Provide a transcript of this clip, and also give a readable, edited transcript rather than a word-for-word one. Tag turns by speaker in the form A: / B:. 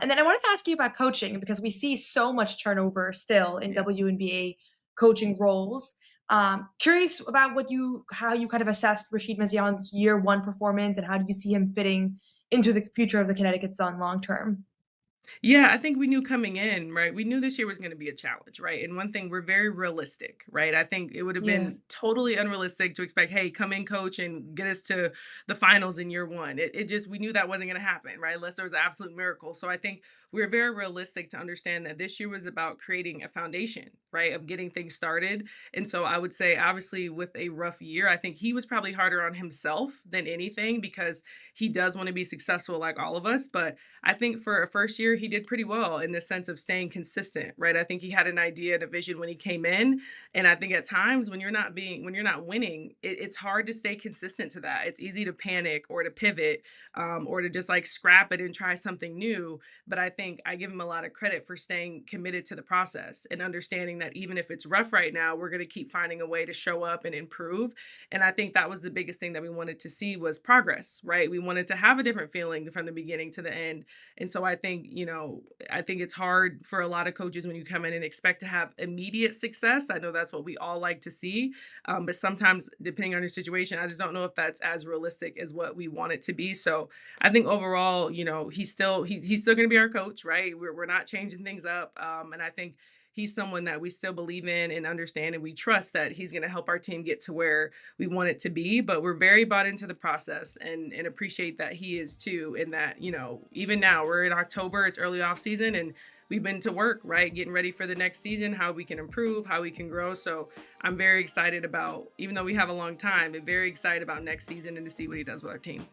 A: And then I wanted to ask you about coaching because we see so much turnover still in
B: Yeah.
A: WNBA coaching roles. Curious about how you kind of assessed Rachid Meziane's year one performance and how do you see him fitting into the future of the Connecticut Sun long term?
B: Yeah, I think we knew coming in, right? We knew this year was going to be a challenge, right? And one thing, we're very realistic, right? I think it would have
A: Yeah.
B: been totally unrealistic to expect, hey, come in, coach, and get us to the finals in year one. It just, we knew that wasn't going to happen, right? Unless there was an absolute miracle. So I think we were very realistic to understand that this year was about creating a foundation, right? Of getting things started. And so I would say, obviously, with a rough year, I think he was probably harder on himself than anything because he does want to be successful like all of us. But I think for a first year, he did pretty well in the sense of staying consistent, right? I think he had an idea and a vision when he came in. And I think at times when you're not winning, it's hard to stay consistent to that. It's easy to panic or to pivot or to just like scrap it and try something new. But I think I give him a lot of credit for staying committed to the process and understanding that even if it's rough right now, we're going to keep finding a way to show up and improve. And I think that was the biggest thing that we wanted to see was progress, right? We wanted to have a different feeling from the beginning to the end. And so I think, I think it's hard for a lot of coaches when you come in and expect to have immediate success. I know that's what we all like to see. But sometimes, depending on your situation, I just don't know if that's as realistic as what we want it to be. So I think overall, he's still going to be our coach, right? We're not changing things up. And I think he's someone that we still believe in and understand, and we trust that he's going to help our team get to where we want it to be. But we're very bought into the process and appreciate that he is too. And that, even now we're in October, it's early off season, and we've been to work, right? Getting ready for the next season, how we can improve, how we can grow. So I'm very excited about, even though we have a long time, I'm very excited about next season and to see what he does with our team.